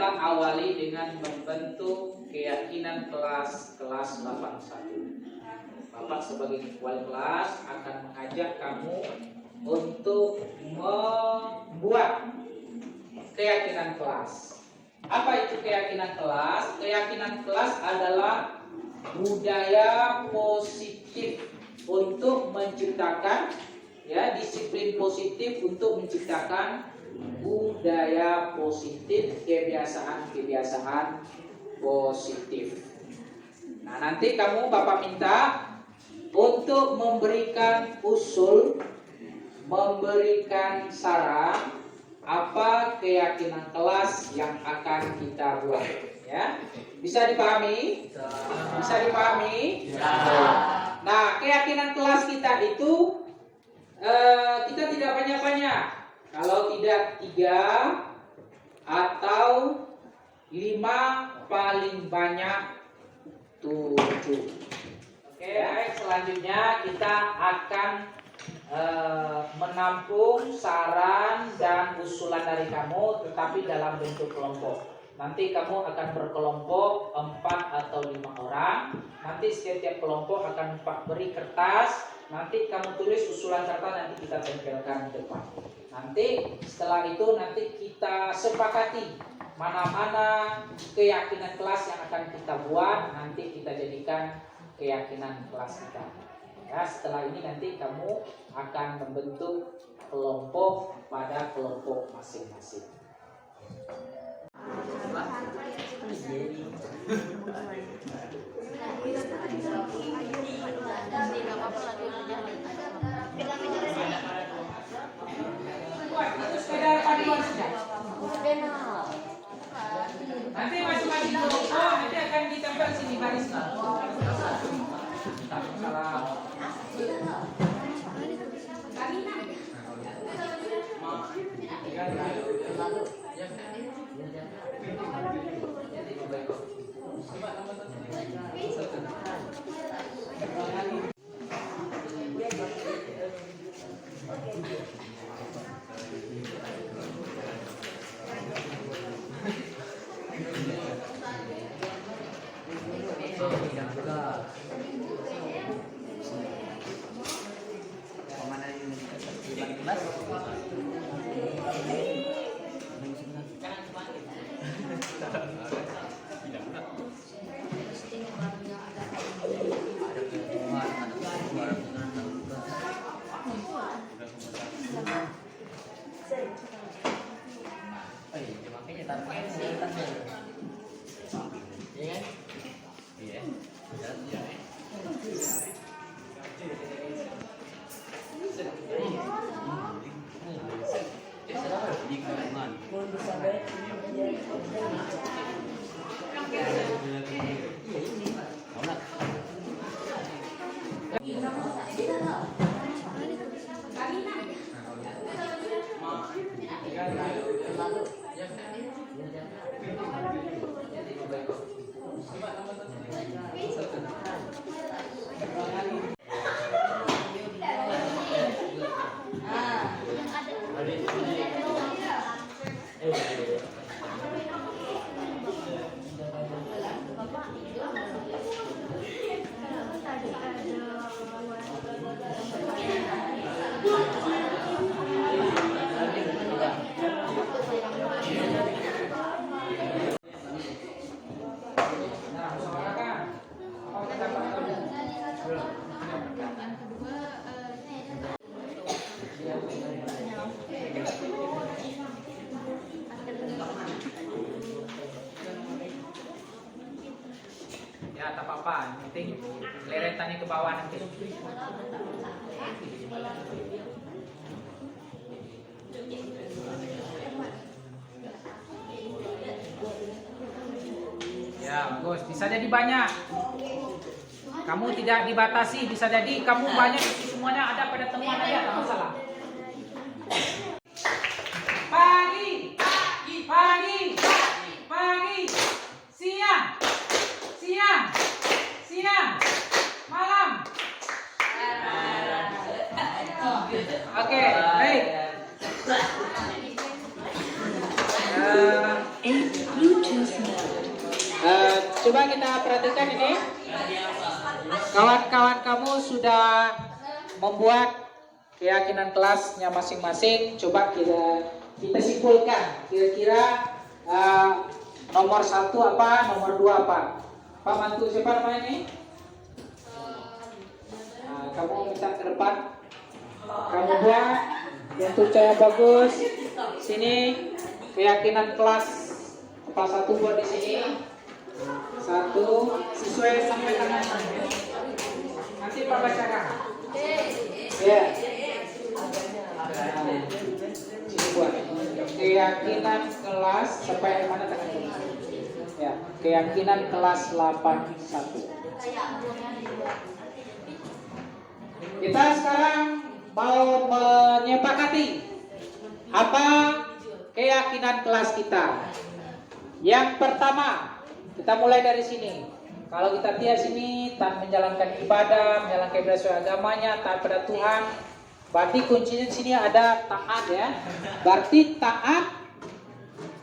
kita awali dengan membentuk keyakinan kelas 81. Bapak sebagai wali kelas akan mengajak kamu untuk membuat keyakinan kelas. Apa itu keyakinan kelas? Keyakinan kelas adalah budaya positif untuk menciptakan disiplin positif untuk menciptakan budaya positif, kebiasaan-kebiasaan positif. Nah, nanti Bapak minta untuk memberikan usul, memberikan saran apa keyakinan kelas yang akan kita buat, ya. Bisa dipahami? Bisa dipahami? Ya. Nah, keyakinan kelas kita itu kita tidak banyak-banyak. Kalau tidak 3 atau 5, paling banyak 7. Oke, baik. Selanjutnya kita akan menampung saran dan usulan dari kamu, tetapi dalam bentuk kelompok. Nanti kamu akan berkelompok 4 atau 5 orang. Nanti setiap kelompok akan beri kertas. Nanti kamu tulis usulan serta nanti kita tempelkan di depan. Nanti setelah itu nanti kita sepakati mana-mana keyakinan kelas yang akan kita buat. Nanti kita jadikan keyakinan kelas kita. Ya, setelah ini nanti kamu akan membentuk kelompok pada kelompok masing-masing. Nanti masing-masing kelompok nanti akan ditempel sini barisnya. Ya, tak apa-apa, yang penting leretannya ke bawah nanti. Ya, bagus. Bisa jadi banyak. Kamu tidak dibatasi, bisa jadi kamu banyak, semuanya ada pada teman aja, tak masalah. Pagi, pagi, pagi, pagi, siang, siang, siang, malam. Oke, baik. Coba kita perhatikan ini. Kawan-kawan kamu sudah membuat keyakinan kelasnya masing-masing. Coba kita simpulkan. Kira-kira nomor 1 apa, nomor 2 apa? Pak Mantu siapa namanya ini? Kamu minta ke depan. Kamu buat bentuk cahaya bagus. Sini keyakinan kelas apa 1 buat di sini. 1 sesuai sampai tangan. Nanti Pak bacakan. Ya. Sini buat keyakinan kelas sampai mana tangan? Ya, keyakinan kelas 81. Kita sekarang mau menyepakati apa keyakinan kelas kita. Yang pertama, kita mulai dari sini. Kalau kita lihat sini, tak menjalankan ibadah, menjalankan ibadah sesuai agamanya, taat pada Tuhan. Berarti kuncinya di sini ada taat ya. Berarti taat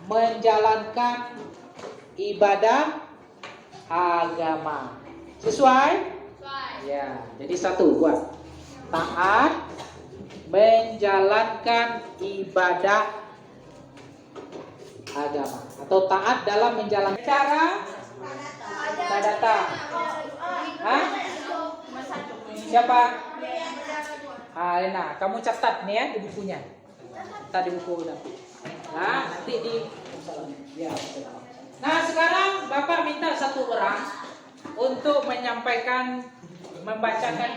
menjalankan ibadah agama. Sesuai? Ya, jadi 1 buat. Taat menjalankan ibadah agama atau taat dalam menjalankan cara data. Hah? Siapa? Lena, kamu catat nih ya di bukunya. Tadi buku udah. Nah, nanti di ya. Nah, sekarang Bapak minta 1 orang untuk membacakan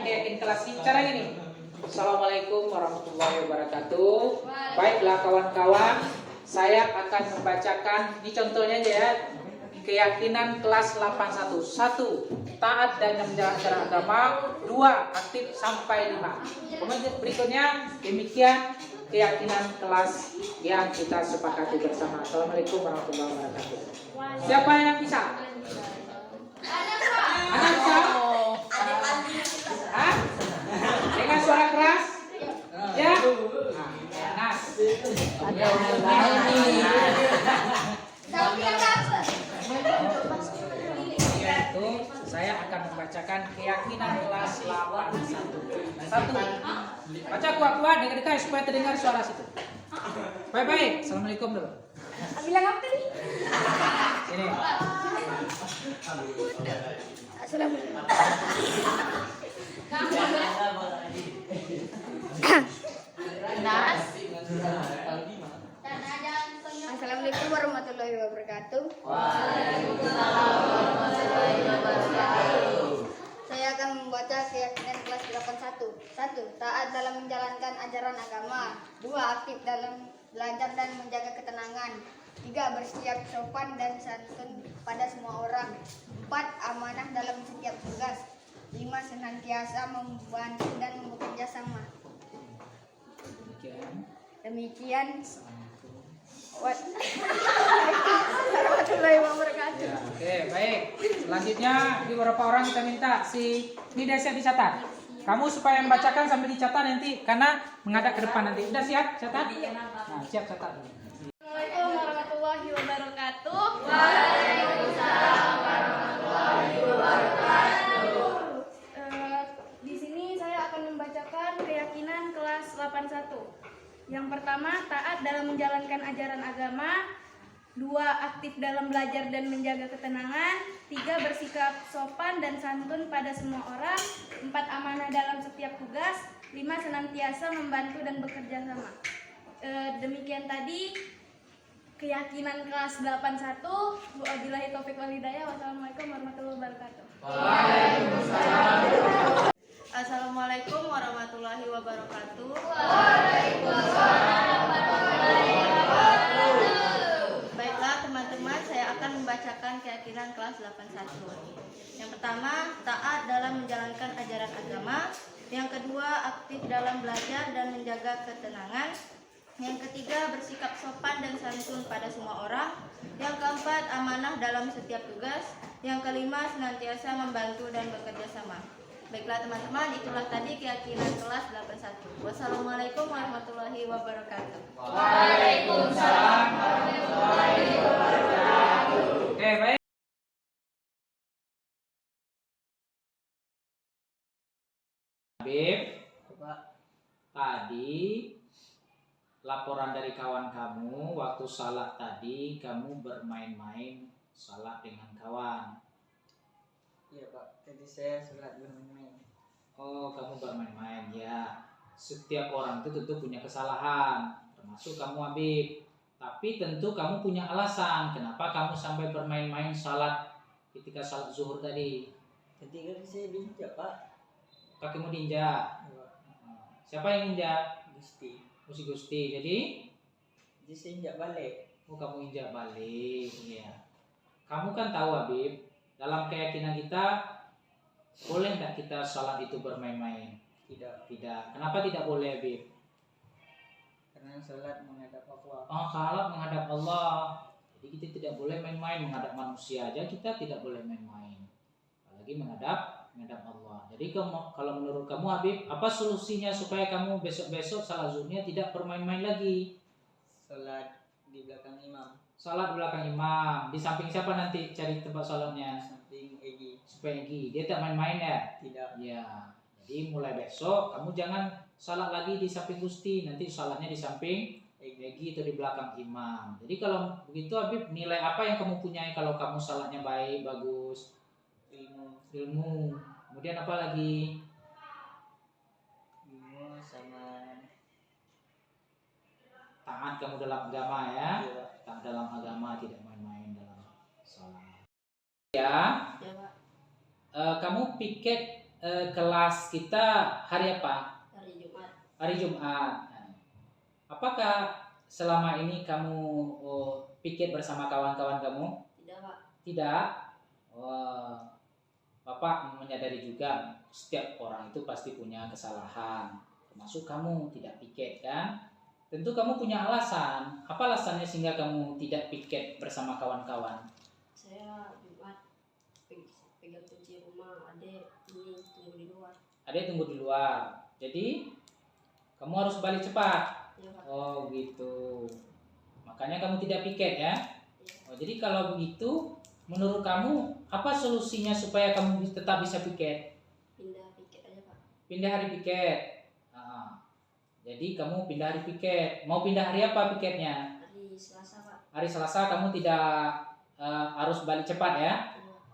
keyakinan kelas ini. Cara ini. Assalamualaikum warahmatullahi wabarakatuh. Baiklah kawan-kawan, saya akan membacakan, ini contohnya aja ya. Keyakinan kelas 81. 1. Taat dan menjalankan agama. 2. Aktif sampai 5. Kemudian berikutnya demikian keyakinan kelas yang kita sepakati bersama. Assalamualaikum warahmatullahi wabarakatuh. Siapa yang bisa? Anak bisa? Hah? Dengan suara keras? Ya? Nas. Ada itu saya akan membacakan keyakinan kelas 81. 1. Baca kuat-kuat dekat-dekat supaya terdengar suara situ. Baik-baik. Assalamualaikum dulu. Bilang apa tadi? Sini. Assalamualaikum. Assalamualaikum warahmatullahi wabarakatuh. Saya akan membaca keyakinan kelas 81. 1. Taat dalam menjalankan ajaran agama. 2. Aktif dalam belajar dan menjaga ketenangan. 3. Bersiap sopan dan santun pada semua orang. 4. Amanah dalam setiap tugas. 5. Senantiasa membantu dan bekerja sama. Demikian. Warahmatullahi wabarakatuh. Ya, oke, baik. Selanjutnya di beberapa orang kita minta ini udah siap dicatat. Kamu supaya membacakan sambil dicatat nanti karena menghadap ke depan nanti. Udah siap catat? Nah, siap catat. Assalamualaikum warahmatullahi wabarakatuh. Waalaikumsalam warahmatullahi wabarakatuh. Di sini saya akan membacakan keyakinan kelas 81. Yang pertama, taat dalam menjalankan ajaran agama. 2. Aktif dalam belajar dan menjaga ketenangan. 3. Bersikap sopan dan santun pada semua orang. 4. Amanah dalam setiap tugas. 5. Senantiasa membantu dan bekerja sama. Demikian tadi keyakinan kelas 81. Wabillahi taufiq wal hidayah. Wassalamualaikum warahmatullahi wabarakatuh. Waalaikumsalam. Assalamualaikum warahmatullahi wabarakatuh. Waalaikumsalam warahmatullahi wabarakatuh. Baiklah teman-teman, saya akan membacakan keyakinan kelas 81. Yang pertama, taat dalam menjalankan ajaran agama. Yang kedua, aktif dalam belajar dan menjaga ketenangan. Yang ketiga, bersikap sopan dan santun pada semua orang. Yang keempat, amanah dalam setiap tugas. Yang kelima, senantiasa membantu dan bekerja sama. Baiklah teman-teman, itulah tadi keyakinan kelas 81. Wassalamualaikum warahmatullahi wabarakatuh. Waalaikumsalam warahmatullahi wabarakatuh. Oke, baik. Habib, Pak. tadi laporan dari kawan kamu waktu salat tadi kamu bermain-main salat dengan kawan. Iya Pak, tadi saya sholat bermain-main. Oh, kamu bermain-main ya. Setiap orang itu tentu punya kesalahan, termasuk kamu Habib. Tapi tentu kamu punya alasan kenapa kamu sampai bermain-main salat ketika salat zuhur tadi. Tadi kan saya diinjak Pak. Kakimu diinjak. Iya, Pak. Siapa yang injak? Gusti. Gusti. Jadi, Saya injak balik. oh kamu injak balik. Iya. Kamu kan tahu Habib, dalam keyakinan kita boleh nggak kita salat itu bermain-main? Tidak, Tidak. Kenapa tidak boleh Habib? karena sholat menghadap Allah. Oh, salat menghadap Allah. Jadi kita tidak boleh main-main menghadap manusia aja, kita tidak boleh main-main. Apalagi menghadap Allah. Jadi kalau menurut kamu Habib, apa solusinya supaya kamu besok-besok salat zuhurnya tidak bermain-main lagi? Sholat di belakang imam, Salat belakang imam. Di samping siapa nanti cari tempat salatnya? samping Egi. Supaya dia tak main-main ya? Tidak. Ya. Jadi mulai besok kamu jangan salat lagi di samping Gusti, nanti salatnya di samping Egi atau di belakang imam. Jadi kalau begitu Habib, nilai apa yang kamu punyai kalau kamu salatnya baik, bagus? Ilmu. Kemudian apa lagi? Ilmu sama Taat kamu dalam agama ya. iya, Taat dalam agama, tidak main-main dalam salat. Ya. Ya Pak, Kamu piket kelas kita hari apa? hari Jumat. Hari Jumat. Nah, apakah selama ini kamu piket bersama kawan-kawan kamu? Tidak Pak. Tidak. Bapak menyadari juga setiap orang itu pasti punya kesalahan, termasuk kamu tidak piket kan? Tentu kamu punya alasan. Apa alasannya sehingga kamu tidak piket bersama kawan-kawan? Saya Jumat pegang kunci rumah, adek ini tunggu di luar. Ada tunggu di luar. Jadi kamu harus balik cepat. Ya Pak. Oh gitu. Makanya kamu tidak piket ya. Oh, jadi kalau begitu, menurut kamu apa solusinya supaya kamu tetap bisa piket? Pindah piket aja Pak. Pindah hari piket. Nah, jadi kamu pindah hari piket. Mau pindah hari apa piketnya? Hari Selasa Pak. Hari Selasa kamu tidak harus balik cepat ya? Ya.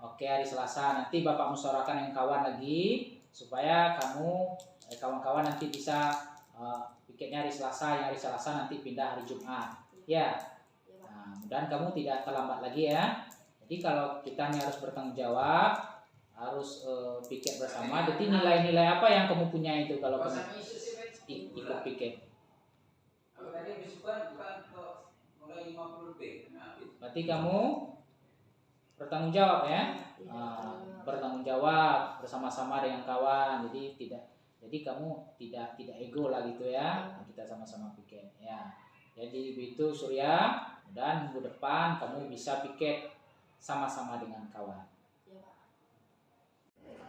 Oke, hari Selasa nanti Bapak musyawarahkan yang kawan lagi supaya kamu kawan-kawan nanti bisa piketnya hari Selasa, yang hari Selasa nanti pindah hari Jumat. Ya. Ya Pak. Nah, mudah kamu tidak terlambat lagi ya. Jadi kalau kita ini harus bertanggung jawab, harus piket bersama. Jadi nilai-nilai apa yang kamu punya itu kalau kamu ikut piket? Berarti kamu bertanggung jawab ya. Bertanggung jawab bersama-sama dengan kawan. Jadi kamu tidak ego lah gitu ya. Kita sama-sama piket ya. Jadi begitu Surya, dan minggu depan kamu bisa piket sama-sama dengan kawan. Ya Pak.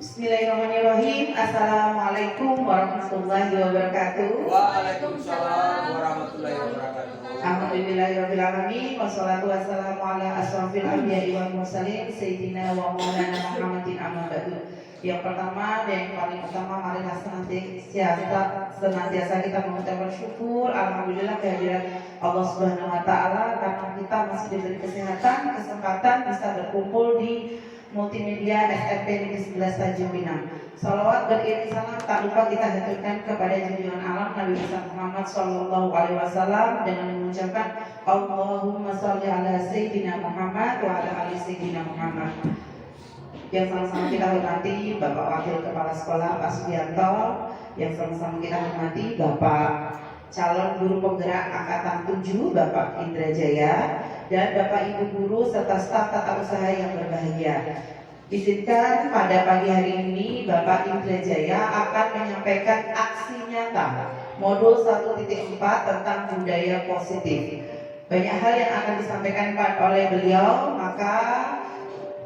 Bismillahirrahmanirrahim. Assalamualaikum warahmatullahi wabarakatuh. Waalaikumsalam warahmatullahi wabarakatuh. Alhamdulillahirrahmanirrahim. Wassalatu wassalamu ala asrafil anbiya'i wal mursalin Sayyidina wa maulana Muhammadin amma ba'du. Yang pertama dan yang paling utama, marilah senantiasa kita mengucapkan syukur alhamdulillah kehadiran Allah Subhanahu wa taala karena kita masih diberi kesempatan bisa berkumpul di multimedia SMP Negeri 11 Tanjung Pinang. Salawat beriring salam tak lupa kita haturkan kepada junjungan alam Nabi Muhammad Sallallahu Alaihi Wasallam dengan mengucapkan Allahumma sholli ala Sayyidina Muhammad wa ala ali Sayyidina Muhammad. Yang sama-sama kita hormati Bapak Wakil Kepala Sekolah Pak Sugianto, yang sama-sama kita hormati Bapak calon guru penggerak angkatan 7 Bapak Indra Jaya, dan Bapak Ibu guru serta staf tata usaha yang berbahagia. Izinkan pada pagi hari ini Bapak Indra Jaya akan menyampaikan aksi nyata modul 1.4 tentang budaya positif. Banyak hal yang akan disampaikan oleh beliau, maka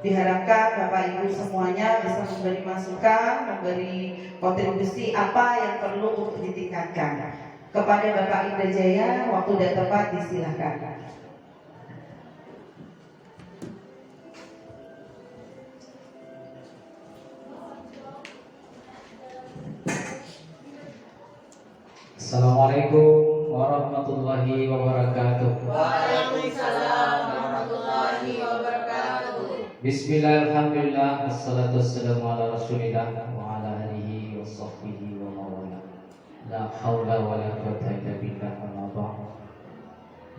diharapkan Bapak Ibu semuanya bisa memberi masukan, memberi kontribusi apa yang perlu untuk ditingkatkan. Kepada Bapak Indra Jaya, waktu dan tempat disilahkan. Assalamualaikum warahmatullahi wabarakatuh. Waalaikumsalam warahmatullahi wabarakatuh. Bismillah, alhamdulillah, wassalatu wassalamu ala rasulillah wa ala alihi wa sahbihi wa mawala. La hawla wa la quwwata illa billah, amma ba'd.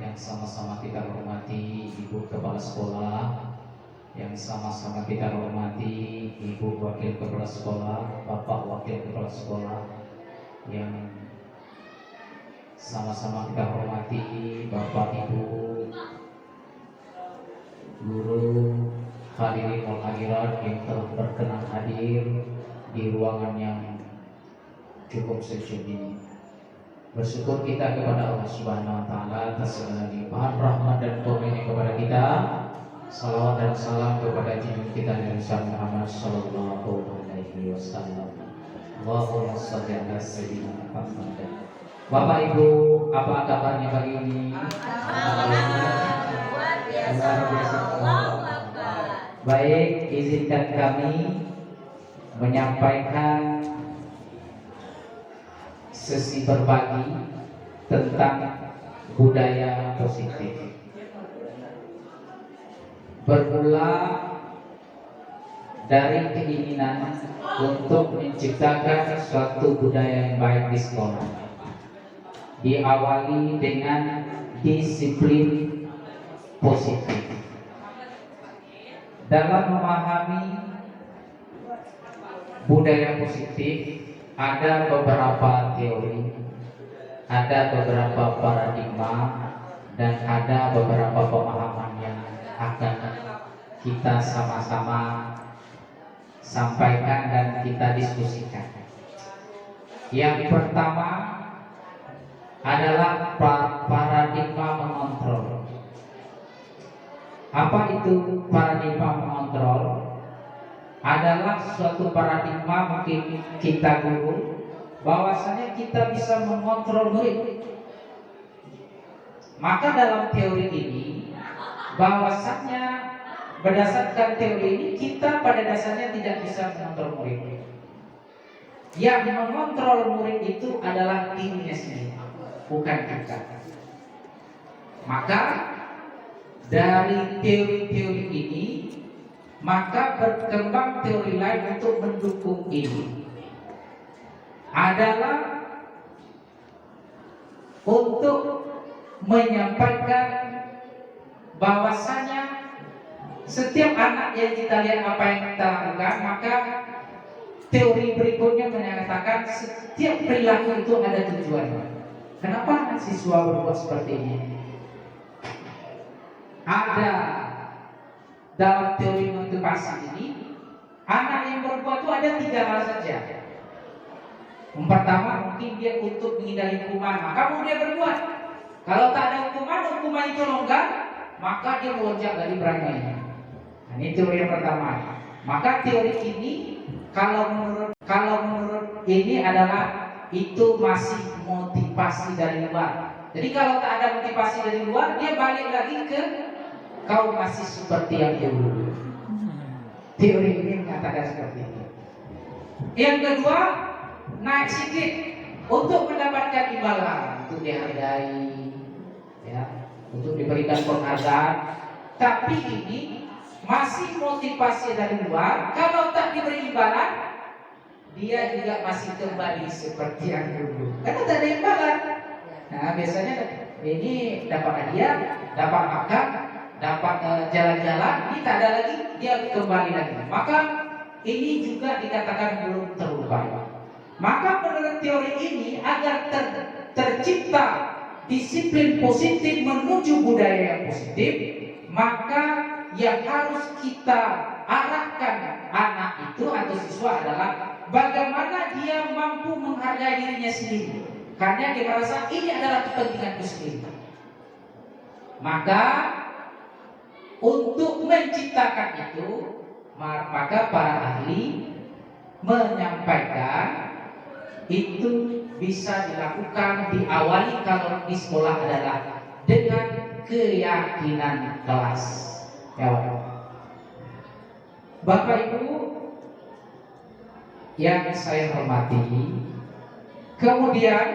Yang sama-sama kita hormati Ibu Kepala Sekolah, yang sama-sama kita hormati Ibu Wakil Kepala Sekolah, Bapak Wakil Kepala Sekolah, yang sama-sama kita hormati Bapak Ibu guru hadirin wal hadirat yang telah berkenan hadir di ruangan yang cukup sejuk ini. Bersyukur kita kepada Allah Subhanahu wa taala atas segala limpahan rahmat dan karunia kepada kita. Salawat dan salam kepada junjungan kita Nabi Muhammad sallallahu alaihi wasallam. Allahumma shalli ala sayyidina Muhammad. Bapak Ibu, apa kabarnya pagi ini? Luar biasa. Allahu Akbar. Baik, izinkan kami menyampaikan sesi berbagi tentang budaya positif. Bermula dari keinginan untuk menciptakan suatu budaya yang baik di sekolah, diawali dengan disiplin positif. Dalam memahami budaya positif, ada beberapa teori, ada beberapa paradigma, dan ada beberapa pemahaman yang akan kita sama-sama sampaikan dan kita diskusikan. Yang pertama adalah paradigma mengontrol. Apa itu paradigma mengontrol? Adalah suatu paradigma, mungkin kita guru, bahwasanya kita bisa mengontrol murid. Maka dalam teori ini, bahwasanya berdasarkan teori ini, kita pada dasarnya tidak bisa mengontrol murid. Yang mengontrol murid itu adalah dirinya sendiri, bukan kita. Maka dari teori-teori ini, maka berkembang teori lain untuk mendukung ini, adalah untuk menyampaikan bahwasanya setiap anak yang kita lihat apa yang kita lakukan, maka teori berikutnya menyatakan setiap perilaku itu ada tujuannya. Kenapa anak siswa berbuat seperti ini? Ada dalam teori motivasi ini, anak yang berbuat itu ada 3 hal saja. Yang pertama, mungkin dia untuk menghindari hukuman, maka mau dia berbuat. Kalau tak ada hukuman itu longgar, maka dia melonjak dari perangai. Nah, ini teori yang pertama. Maka teori ini kalau menurut ini adalah itu masih motivasi dari luar. Jadi kalau tak ada motivasi dari luar, dia balik lagi ke kau masih seperti yang dulu. Teori ini mengatakan seperti itu. Yang kedua, naik sedikit untuk mendapatkan imbalan, untuk dihargai, ya, untuk diberikan penghargaan. Tapi ini masih motivasi dari luar. Kalau tak diberi imbalan, dia juga masih kembali seperti yang dulu. Karena tak ada imbalan. Nah, biasanya ini dapat hadiah, dapat makan, dapat jalan-jalan, ini tak ada lagi, dia kembali lagi. Maka ini juga dikatakan belum terubah. Maka menurut teori ini, agar tercipta disiplin positif menuju budaya yang positif, maka yang harus kita arahkan anak itu atau siswa adalah bagaimana dia mampu menghargai dirinya sendiri, karena dia merasa ini adalah kepentinganku sendiri. Maka untuk menciptakan itu, maka para ahli menyampaikan itu bisa dilakukan diawali kalau di sekolah adalah dengan keyakinan kelas. Ya, Bapak Ibu yang saya hormati, kemudian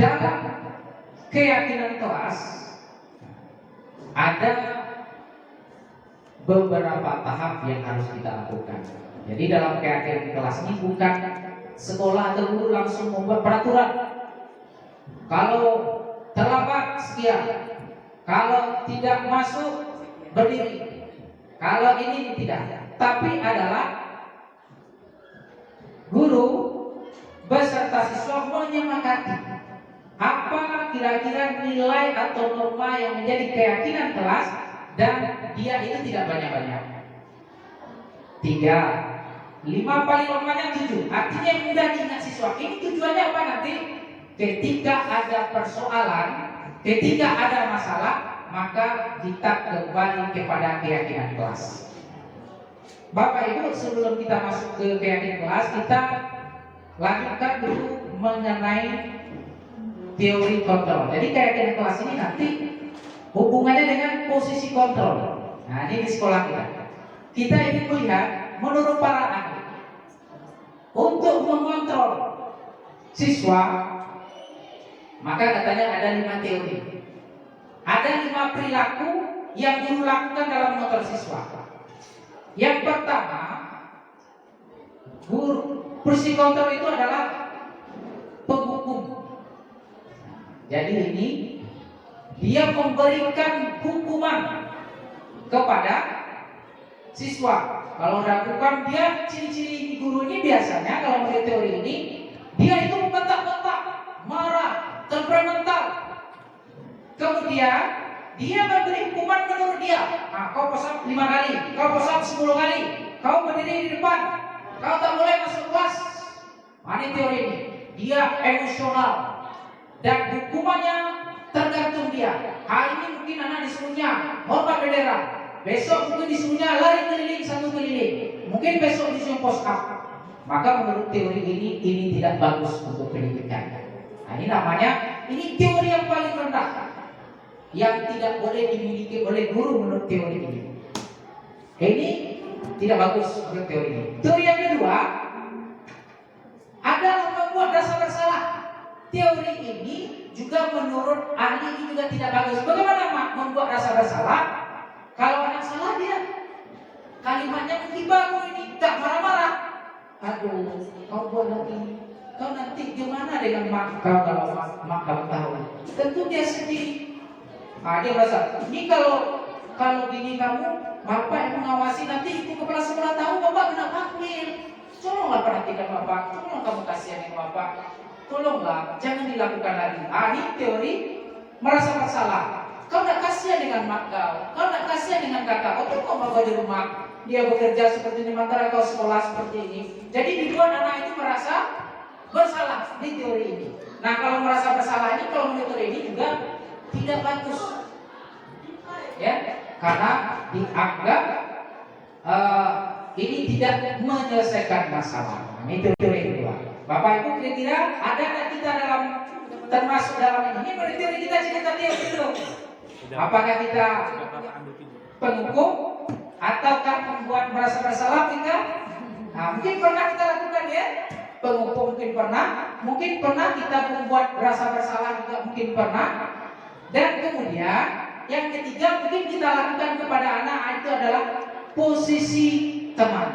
dalam keyakinan kelas ada beberapa tahap yang harus kita lakukan. Jadi dalam keyakinan kelas ini bukan sekolah atau guru langsung membuat peraturan. Kalau terlambat sekian, kalau tidak masuk berdiri, kalau ini tidak. Tapi adalah guru beserta siswa menyepakati apa kira-kira nilai atau norma yang menjadi keyakinan kelas, dan dia itu tidak banyak-banyak. 3, 5 paling lamanya 7. Artinya yang mudah diingat siswa. Ini tujuannya apa nanti? Ketika ada persoalan, ketika ada masalah, maka kita kembali kepada keyakinan kelas. Bapak Ibu, sebelum kita masuk ke keyakinan kelas, kita lanjutkan dulu mengenai teori kontrol. Jadi keyakinan kelas ini nanti hubungannya dengan posisi kontrol. Nah, ini di sekolah kita. Kita ingin melihat menurut para ahli untuk mengontrol siswa, maka katanya ada 5 teori. Ada 5 perilaku yang guru lakukan dalam mengontrol siswa. Yang pertama, guru posisi kontrol itu adalah penghukum. Jadi ini dia memberikan hukuman kepada siswa. Kalau lakukan dia, ciri-ciri guru ini biasanya kalau menurut teori ini, dia itu membentak-bentak, marah, temperamental. Kemudian dia memberi hukuman menurut dia. Nah, kau posap 5 kali, kau posap 10 kali, kau berdiri di depan, kau tak boleh masuk kelas. Nah, ini teori ini. Dia emosional dan hukumannya tergantung dia. Hari ini mungkin anak disuruhnya hormat bendera, besok mungkin disuruhnya lari keliling 1 keliling, mungkin besok disuruh push up. Maka menurut teori ini tidak bagus untuk pendidikan. Nah, ini namanya, ini teori yang paling rendah yang tidak boleh dimiliki oleh guru menurut teori ini. Ini tidak bagus menurut teori ini. Teori yang kedua adalah membuat dasar bersalah. Teori ini juga menurut ahli ini juga tidak bagus. Bagaimana membuat dasar bersalah? Kalau anak salah dia kalimatnya menghibah ini, tak marah-marah. Aduh, kau buat lagi. Kau nanti gimana dengan mak kau kalau mak kau tahu? Tentu dia sedih. Nah, dia merasa, ini kalau gini kamu, bapak yang mengawasi, nanti itu kepala sekolah tahu bapak kena panggil. Tolonglah perhatikan bapak, tolong kamu kasihanin bapak, tolonglah, jangan dilakukan lagi. Ah, ini teori merasa bersalah. Kau nak kasihan dengan mak kau nak kasihan dengan kakak kau, kau mau di rumah, dia bekerja seperti ini, sementara kau sekolah seperti ini. Jadi dibuat anak itu merasa bersalah di teori ini. Nah, kalau merasa bersalah ini, kalau menurut teori ini juga tidak bagus, ya, karena dianggap ini tidak menyelesaikan masalah. Ini teori kedua. Bapak Ibu, kira-kira ada nggak kita dalam termasuk dalam ini? Menurut teori kita cerita teori dulu. Apakah kita penghukum ataukah membuat merasa bersalah kita? Nah, mungkin pernah kita lakukan ya. Penghukum mungkin pernah kita membuat merasa bersalah juga mungkin pernah. Dan kemudian yang ketiga mungkin kita lakukan kepada anak itu adalah posisi teman.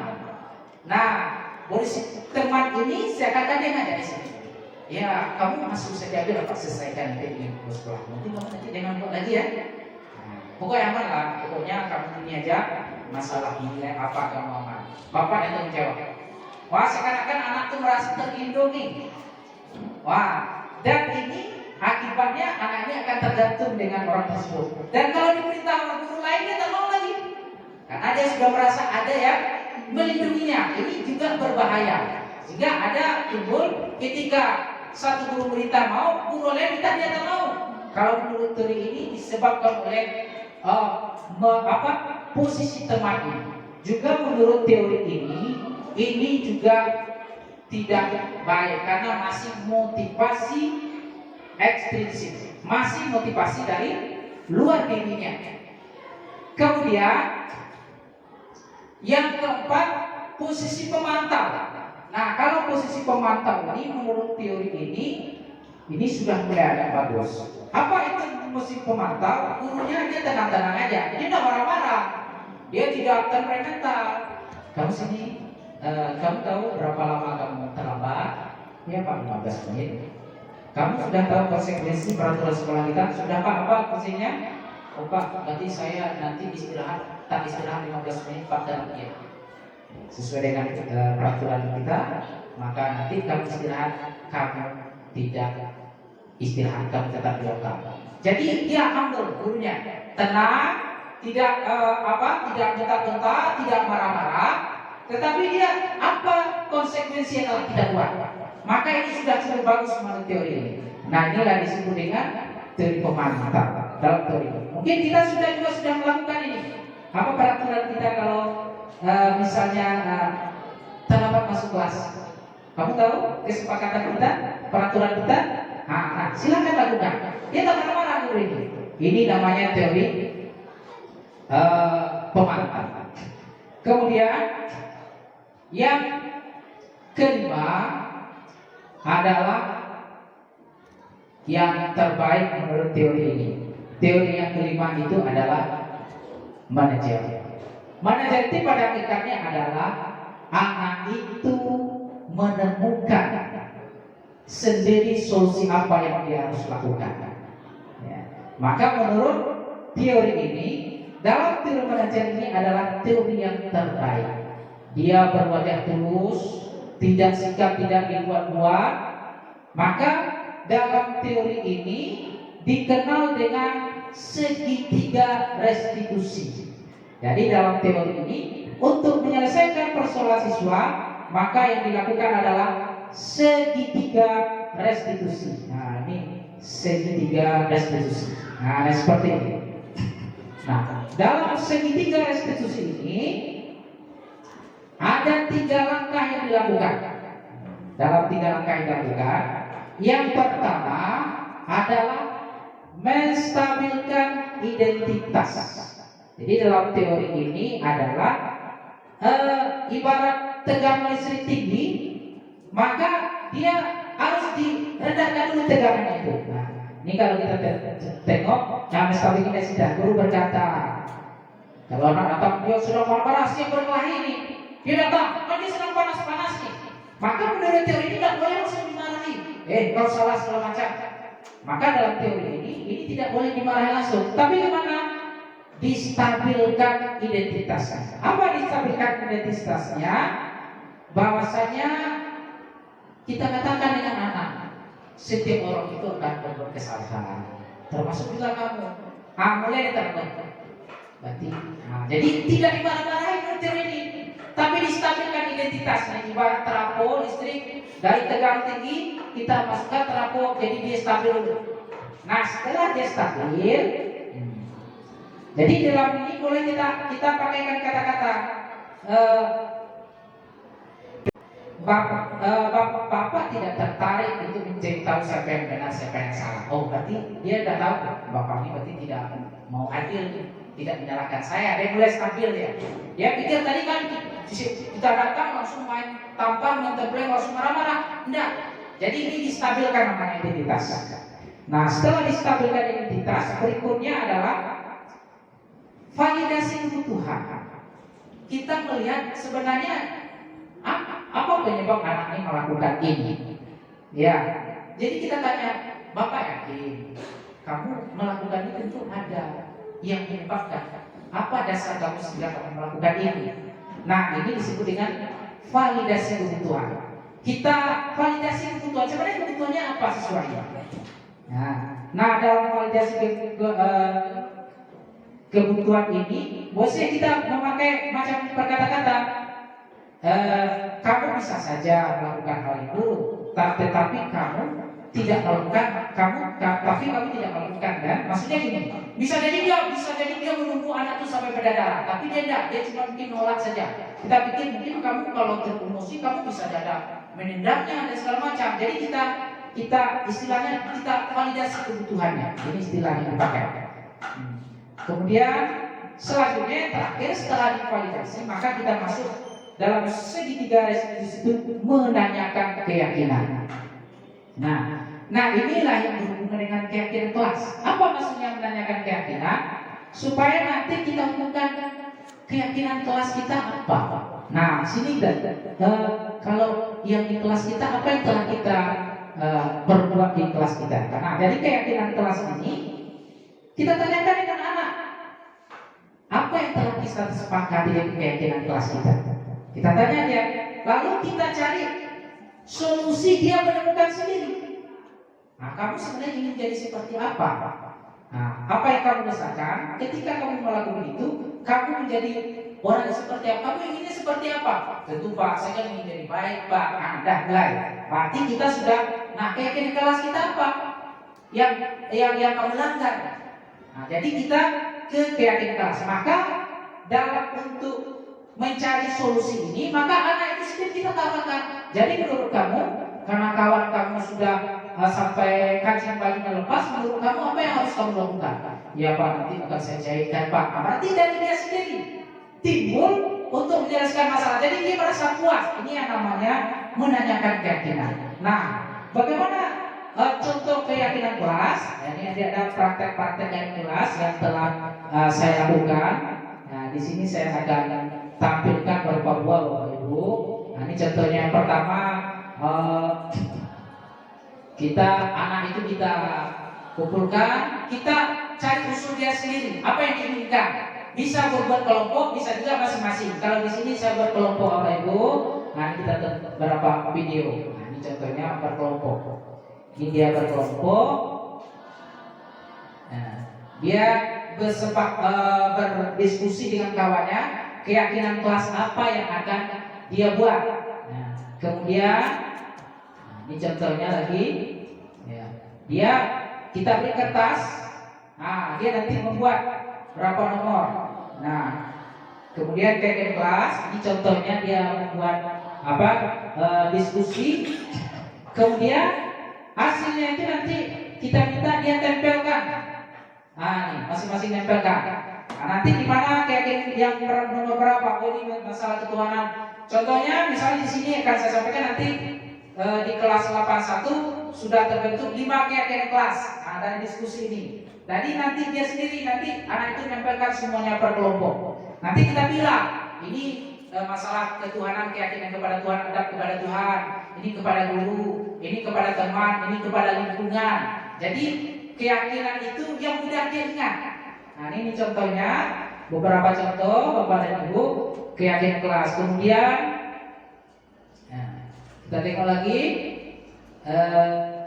Nah, posisi teman ini saya katakan dia nggak di sini. Ya, kamu masuk saja dapat selesaikan nanti dengan sekolah. Mungkin kamu nanti dengan lagi ya. Nah, pokoknya aman lah. Pokoknya kamu ini aja masalah nilai apa kamu aman. Bapak yang tanggung jawab. Wah, seakan-akan anak itu merasa terlindungi. Wah, dan ini akibatnya anak ini akan tergantung dengan orang tersebut. Dan kalau diperintah oleh guru lain dia tak mau lagi, karena dia sudah merasa ada yang melindunginya. Ini juga berbahaya. Sehingga ada timbul ketika satu guru berita mau, guru lain minta dia tak mau. Kalau menurut teori ini disebabkan oleh posisi teman ini. Juga menurut teori ini juga tidak baik karena masih motivasi ekstrinsik, masih motivasi dari luar dirinya. Kemudian yang keempat, posisi pemantau. Nah, kalau posisi pemantau ini menurut teori ini Ini sudah mulai agak bagus. Apa itu musik pemantau? Gurunya dia tenang-tenang aja. Dia tidak marah-marah. Dia tidak temperamental. Kamu sini, kamu tahu berapa lama kamu terlambat? Ya Pak, 15 menit. Kamu sudah tahu konsekuensi peraturan sekolah kita? Sudah Pak, apa konsekuensinya? Oh Pak, berarti saya nanti istirahat, tak istirahat 15 menit Pak dalam dia. Sesuai dengan peraturan kita, maka nanti kamu istirahat, kamu tidak istirahat, kamu tetap di lokal. Jadi dia humble gurunya, tenang, tidak tidak bentak-bentak, tidak marah-marah, tetapi dia apa konsekuensi yang tidak buat. Maka ini sudah cukup bagus menurut teori ini. Nah inilah disebut dengan teori pemantau dalam teori. Mungkin kita juga sudah melakukan ini. Apa peraturan kita kalau misalnya terlambat masuk kelas? Kamu tahu kesepakatan kita, peraturan kita? Nah, silakan lakukan. Dia tak marah-marah guru ini. Ini namanya teori pemantau. Kemudian yang kelima adalah yang terbaik menurut teori ini. Teori yang kelima itu adalah manajer. Manajer itu pada hakikatnya adalah anak itu menemukan sendiri solusi apa yang dia harus lakukan. Ya. Maka menurut teori ini, dalam teori manajer ini adalah teori yang terbaik. Dia berwajah tulus, tidak sikap, tidak dibuat-buat. Maka dalam teori ini dikenal dengan segitiga restitusi. Jadi dalam teori ini untuk menyelesaikan persoalan siswa, maka yang dilakukan adalah segitiga restitusi. Nah ini segitiga restitusi. Nah seperti ini. Nah dalam segitiga restitusi ini ada 3 langkah yang dilakukan. Dalam 3 langkah yang dilakukan, yang pertama adalah menstabilkan identitas. Jadi dalam teori ini adalah ibarat tegangan listrik tinggi, maka dia harus diredahkan dulu tegangannya itu. Nah, ini kalau kita tengok, yang menstabilkan identitas, guru berkata, kalau anak datang dia sudah marah-marah, siap berkelahi ini. Dia datang, dia sedang panas-panas nih. Maka menurut teori ini tidak boleh langsung dimarahi. Kau salah segala macam. Maka dalam teori ini tidak boleh dimarahi langsung. Tapi gimana? Distabilkan identitasnya. Apa distabilkan identitasnya? Bahwasanya kita katakan dengan anak, setiap orang itu akan berbuat kesalahan, termasuk juga kamu. Mulai terbentuk. Berarti, jadi tidak dimarah-marahi menurut teori ini. Tapi distabilkan identitasnya, ibarat terapung listrik dari tegangan tinggi kita masukkan terapung, jadi dia stabil dulu. Nah setelah dia stabil, jadi dalam ini boleh kita pakaikan kata-kata Bapak tidak tertarik untuk mencari tahu siapa yang benar, siapa yang salah. Oh berarti dia sudah tahu Bapak ini berarti tidak mau adil, tidak menyalahkan saya. Dia mulai stabil dia. Dia pikir tadi kan kita datang langsung main tampar, mentebleng, langsung marah-marah. Enggak. Jadi ini distabilkan namanya identitas. Nah setelah distabilkan identitas, berikutnya adalah validasi kebutuhan. Kita melihat sebenarnya apa penyebab anak ini melakukan ini. Ya. Jadi kita tanya, Bapak yakin kamu melakukan ini tentu ada yang menyebabkan. Apa dasar kamu sehingga kamu melakukan ini? Nah ini disebut dengan validasi kebutuhan. Kita validasi kebutuhan. Sebenarnya kebutuhannya apa sesuai? Nah dalam validasi kebutuhan ini, biasanya kita memakai macam perkata-kata. Kamu bisa saja melakukan hal itu, tetapi kamu tidak melakukan, tapi kamu tidak melakukan, kan? Maksudnya gini, bisa jadi dia menunggu anak itu sampai berdarah, tapi dia tidak, dia cuma mungkin nolak saja. Kita pikir mungkin kamu kalau teremosi kamu bisa ada menendangnya dan segala macam. Jadi kita istilahnya kita validasi kebutuhannya. Ini istilah yang dipakai. Kemudian selanjutnya terakhir setelah divalidasi maka kita masuk dalam segitiga restitusi itu menanyakan keyakinan. Nah, Nah, inilah yang berhubungan dengan keyakinan kelas. Apa maksudnya menanyakan keyakinan? Supaya nanti kita umumkan keyakinan kelas kita apa. Nah, sini kalau yang di kelas kita apa yang telah kita perbuat di kelas kita. Nah, dari keyakinan kelas ini kita tanyakan dengan anak, apa yang telah kita sepakati dari keyakinan kelas kita. Kita tanya dia, lalu kita cari solusi, dia menemukan sendiri. Nah, kamu sebenarnya ingin jadi seperti apa? Nah, apa yang kamu rasakan ketika kamu melakukan itu? Kamu menjadi orang yang seperti apa? Kamu inginnya seperti apa? Tentu Pak, saya kan ingin jadi baik Pak. Nah, dah mulai. Berarti kita sudah, nah keyakinan kelas kita apa? Yang kamu langgar. Nah, jadi kita ke keyakinan kelas. Maka dalam untuk mencari solusi ini, maka anak itu sendiri kita katakan. Jadi menurut kamu, karena kawan kamu sudah sampai kajian baginya lepas, menurut kamu apa yang harus kamu lakukan? Ya Pak, nanti akan saya cairkan Pak. Berarti dari dia sendiri timbul untuk menjelaskan masalah. Jadi dia merasa puas. Ini yang namanya menanyakan keyakinan. Nah, bagaimana contoh keyakinan kelas? Ini ada praktek-praktek yang kelas yang telah saya lakukan. Nah, di sini saya akan tampilkan beberapa buah Bapak Ibu. Nah, ini contohnya yang pertama. Anak itu kita kumpulkan, kita cari usul dia sendiri, apa yang diinginkan. Bisa berbuat kelompok, bisa juga masing-masing. Kalau di sini saya buat kelompok Bapak Ibu. Nah, ini kita beberapa video. Nah, ini contohnya berkelompok. Ini dia berkelompok. Nah, dia berdiskusi dengan kawannya, keyakinan kelas apa yang akan dia buat. Nah, kemudian ini contohnya lagi, ya. Kita beri kertas, nah dia nanti membuat berapa nomor. Nah, kemudian keyakinan kelas, ini contohnya dia membuat diskusi. Kemudian hasilnya itu nanti kita minta dia tempelkan. Nah, ini masing-masing tempelkan. Nah, nanti di mana keyakinan yang nomor berapa? Oh, ini masalah ketuhanan. Contohnya misalnya di sini akan saya sampaikan nanti. Di kelas 81 sudah terbentuk 5 keyakinan kelas. Nah, dari diskusi ini. Jadi nanti dia sendiri, nanti anak itu menyampaikan semuanya per kelompok. Nanti kita bilang, ini masalah ketuhanan, keyakinan kepada Tuhan, adab kepada Tuhan, ini kepada guru, ini kepada teman, ini kepada lingkungan. Jadi keyakinan itu yang mudah dia ingat. Nah, ini contohnya, beberapa contoh Bapak dan Ibu keyakinan kelas. Kemudian kita tengok lagi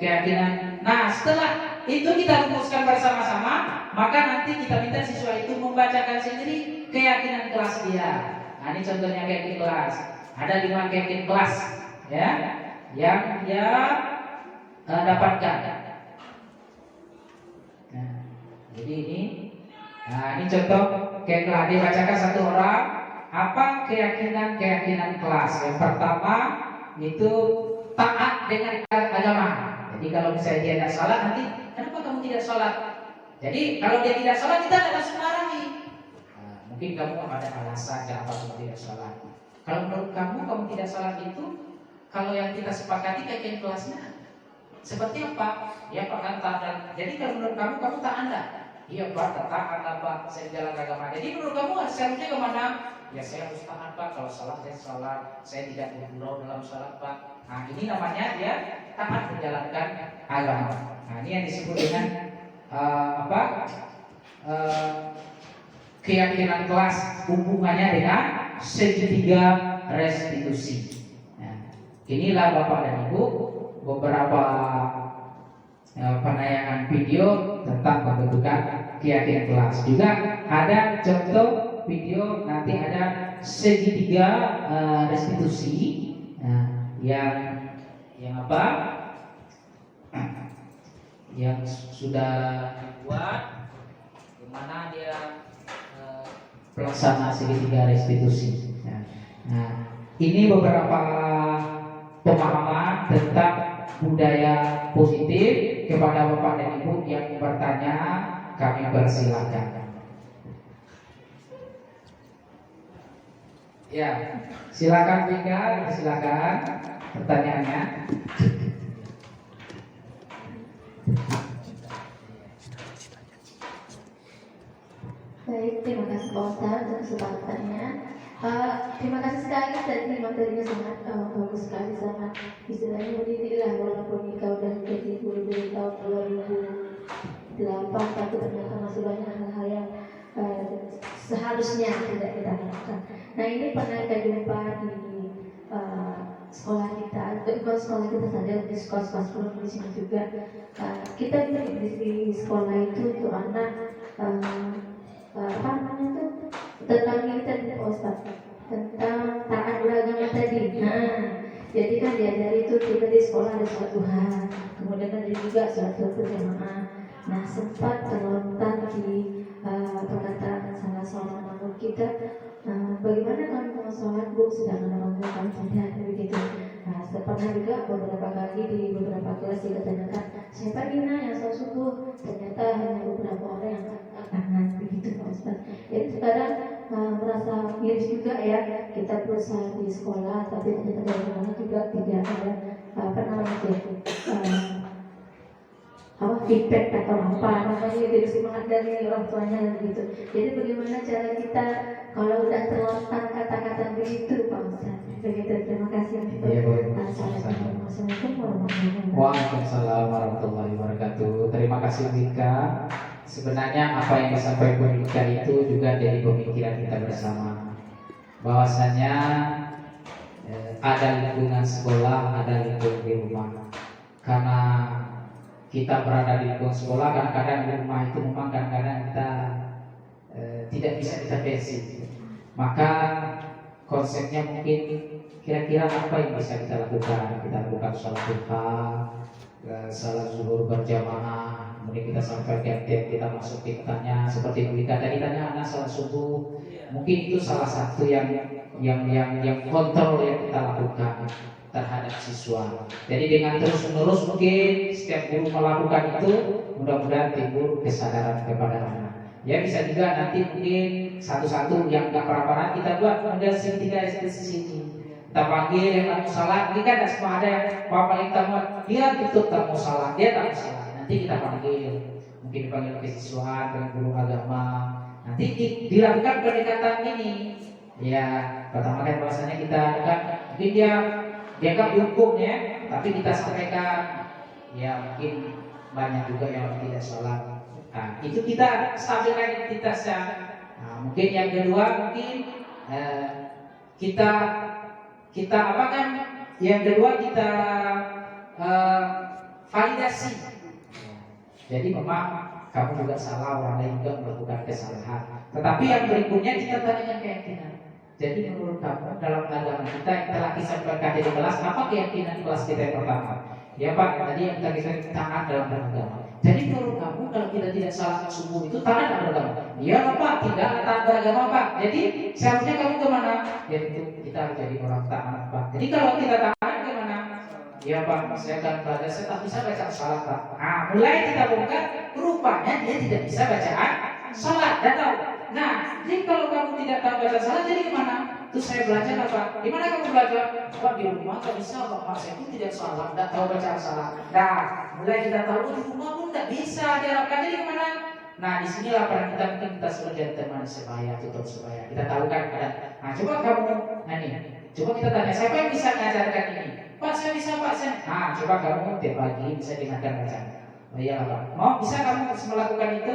keyakinan. Nah, setelah itu kita rumuskan bersama-sama, maka nanti kita minta siswa itu membacakan sendiri keyakinan kelas dia. Nah, ini contohnya keyakinan kelas. Ada 5 keyakinan kelas, ya, yang dia dapatkan. Nah, jadi ini contoh keyakinan kelas. Dia bacakan satu orang apa keyakinan kelas. Yang pertama itu taat dengan agama. Jadi kalau misalnya dia tidak sholat, nanti kenapa kamu tidak sholat? Jadi kalau dia tidak sholat, kita tidak langsung marahi. Nah, mungkin kamu ada alasan kenapa kamu tidak sholat. Kalau menurut kamu tidak sholat itu, kalau yang kita sepakati keyakinan kelasnya seperti apa? Ya Pak, kan taat. Jadi kalau menurut kamu tak anda? Iya Pak, taat apa? Saya jalan agama. Jadi menurut kamu seharusnya kemana? Ya saya harus taat Pak, kalau salah saya sholat, saya tidak bergurau dalam sholat Pak. Nah, ini namanya dia taat menjalankan agama. Nah, ini yang disebut dengan keyakinan kelas, hubungannya dengan segitiga restitusi. Nah, inilah Bapak dan Ibu beberapa penayangan video tentang pembentukan keyakinan kelas. Juga ada contoh video, nanti ada segitiga restitusi. Nah, yang apa? Yang sudah dibuat, dimana dia pelaksana segitiga restitusi. Nah, ini beberapa pemahaman tentang budaya positif. Kepada Bapak dan Ibu yang bertanya, kami persilakan. Ya, silakan Vika, silakan pertanyaannya. terima kasih Pak Ustadz untuk kesempatannya. Terima kasih sekali tadi materinya sangat bagus sekali, sangat istilahnya mendidik lah, walaupun kita udah jadi guru dari tahun 2008, tapi ternyata masih banyak hal-hal yang seharusnya tidak kita lakukan. Nah, ini pernah kita jumpa di sekolah kita, bukan sekolah kita saja, di sekolah-sekolah sebelum di sini juga. Kita di sekolah itu untuk anak apa namanya tuh, tentang ini tadi Pak Ustaz, tentang taat beragama tadi. Nah, jadi kan diajari itu kita di sekolah ada sholat duha, kemudian ada juga sholat berjamaah. Nah, sempat terlontar di perkataan salah seorang guru kita, bagaimana kamu mau sholat Bu, sedangkan orang tua kamu tidak, begitu. Nah, pernah juga beberapa kali di beberapa kelas ditanyakan siapa Dina yang sholat subuh, ternyata hanya beberapa orang yang angkat tangan, begitu Pak Ustaz. Jadi sekarang merasa miris juga ya, kita berusaha di sekolah tapi ternyata dari rumah juga tidak ada apa namanya feedback atau apa namanya, jadi semangat dari orang tuanya gitu. Jadi bagaimana cara kita kalau udah terlontar kata-kata begitu Pak Ustaz? Begitu, terima kasih. Iya, Bu. Assalamualaikum warahmatullahi wabarakatuh. Waalaikumsalam warahmatullahi wabarakatuh. Terima kasih Wika. Sebenarnya apa yang disampaikan Wika itu juga dari pemikiran kita bersama, bahwasanya ada lingkungan sekolah, ada lingkungan di rumah. Karena kita berada di lingkungan sekolah, kadang-kadang di rumah itu memang kadang-kadang kita tidak bisa intervensi. Maka konsepnya mungkin kira-kira apa yang bisa kita lakukan? Kita lakukan sholat duha, salat zuhur berjamaah, kemudian kita sampai tiap kita masuk kitanya seperti Wika tadi tanya anak salat subuh. Mungkin itu salah satu yang kontrol yang kita lakukan terhadap siswa. Jadi dengan terus-menerus mungkin setiap guru melakukan itu, mudah-mudahan timbul kesadaran kepada anak. Ya bisa juga nanti mungkin satu-satu yang nggak pernah kita buat ada segitiga di sini. Kita panggil yang tak mau salah, ini kan semua ada yang bapak yang tamat, dia itu tak mau salah, dia tak mau salah. Nanti kita panggil, mungkin dipanggil kesiswaan dengan guru agama. Nanti dilakukan pendekatan ini. Ya pertama kan bahasanya kita kan mungkin dia kan hukumnya, tapi kita sampaikan ya mungkin banyak juga yang tidak sholat. Nah, itu kita stabilkan identitasnya. Nah, mungkin yang kedua mungkin kita apa kan? Yang kedua kita validasi. Jadi memang kamu juga salah, orang lain juga melakukan kesalahan. Tetapi yang berikutnya kita tanya keyakinan. Jadi menurut kamu dalam agama kita yang telah disampaikan di kelas, apa keyakinan kelas kita yang pertama? Ya Pak, tadi yang kita taat dalam beragama. Jadi menurut kamu kalau kita tidak salat subuh itu taat dalam beragama? Iya Pak, tidak taat beragama Pak. Jadi seharusnya kamu kemana? Ya itu kita harus jadi orang taat Pak. Jadi kalau kita taat kemana? Ya Pak, saya akan belajar, saya tak bisa baca salat Pak. Nah, mulai kita bongkar, rupanya dia tidak bisa bacaan salat, dah tahu. Nah, jadi kalau kamu tidak tahu baca salat, jadi kemana? Terus saya belajar apa? Di mana kamu belajar? Pak, di rumah tak bisa, Pak. Saya pun tidak salat, tidak tahu baca salat. Nah, mulai kita tahu di rumah pun tidak bisa diharapkan. Jadi kemana? Nah, disinilah peran kita, mungkin kita sebagai teman sebaya, tutor sebaya. Kita tahu kan ada. Nah, coba kamu, coba kita tanya, siapa yang bisa mengajarkan ini? Pak, saya bisa Pak. Nah, coba kamu tiap pagi bisa dengarkan bacaan. Oh iya Pak. Mau bisa kamu melakukan itu?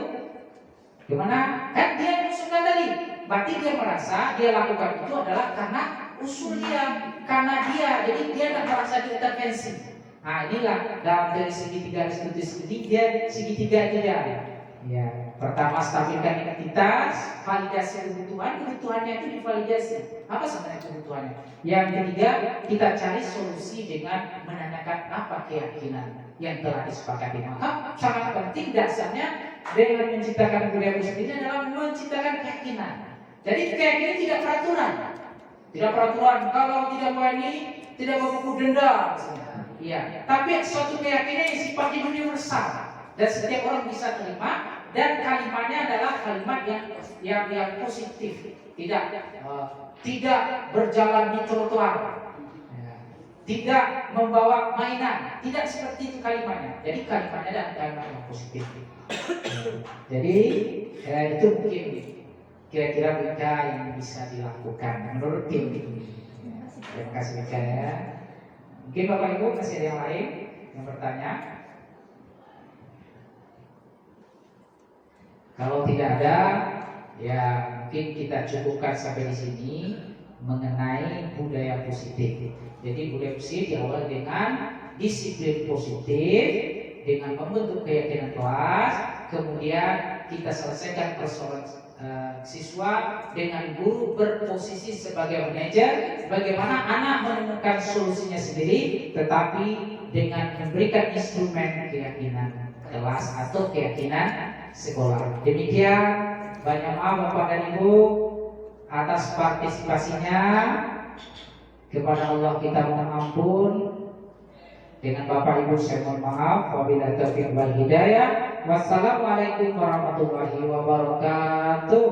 Gimana? Kan dia usulkan tadi. Berarti dia merasa dia lakukan itu adalah karena usul dia, karena dia. Jadi dia tidak merasa diintervensi. Nah inilah dalam dari segitiga diskusi ini dia segitiga itu dia. Ya, pertama stabilkan identitas, validasi kebutuhannya itu divalidasi. Apa sebenarnya kebutuhannya? Yang ketiga kita cari solusi dengan menanyakan apa keyakinan yang telah disepakati. Maka sangat penting dasarnya dengan menciptakan budaya positif adalah menciptakan keyakinan. Jadi keyakinan tidak peraturan. Tidak peraturan kalau tidak mau ini tidak mau buku denda. Iya, tapi suatu keyakinan yang sifatnya universal dan setiap orang bisa terima dan kalimatnya adalah kalimat yang positif. Tidak berjalan di trotoar. Tidak membawa mainan, tidak seperti itu kalimatnya. Jadi kalimatnya adalah kalimat yang positif. Jadi itu mungkin kira-kira Bika yang bisa dilakukan menurut tim ini. Terima kasih Bika ya. Mungkin Bapak Ibu masih ada yang lain yang bertanya? Kalau tidak ada, ya mungkin kita cukupkan sampai di sini mengenai budaya positif. Jadi budaya positif diawali dengan disiplin positif, dengan membentuk keyakinan kelas, kemudian kita selesaikan persoalan siswa dengan guru berposisi sebagai manajer, bagaimana anak menemukan solusinya sendiri, tetapi dengan memberikan instrumen keyakinan kelas atau keyakinan sekolah. Demikian, banyak maaf Bapak dan Ibu atas partisipasinya. Kepada Allah kita mohon ampun. Dengan Bapak Ibu saya mohon maaf. Wabillahi taufiq wal hidayah. Wassalamualaikum warahmatullahi wabarakatuh.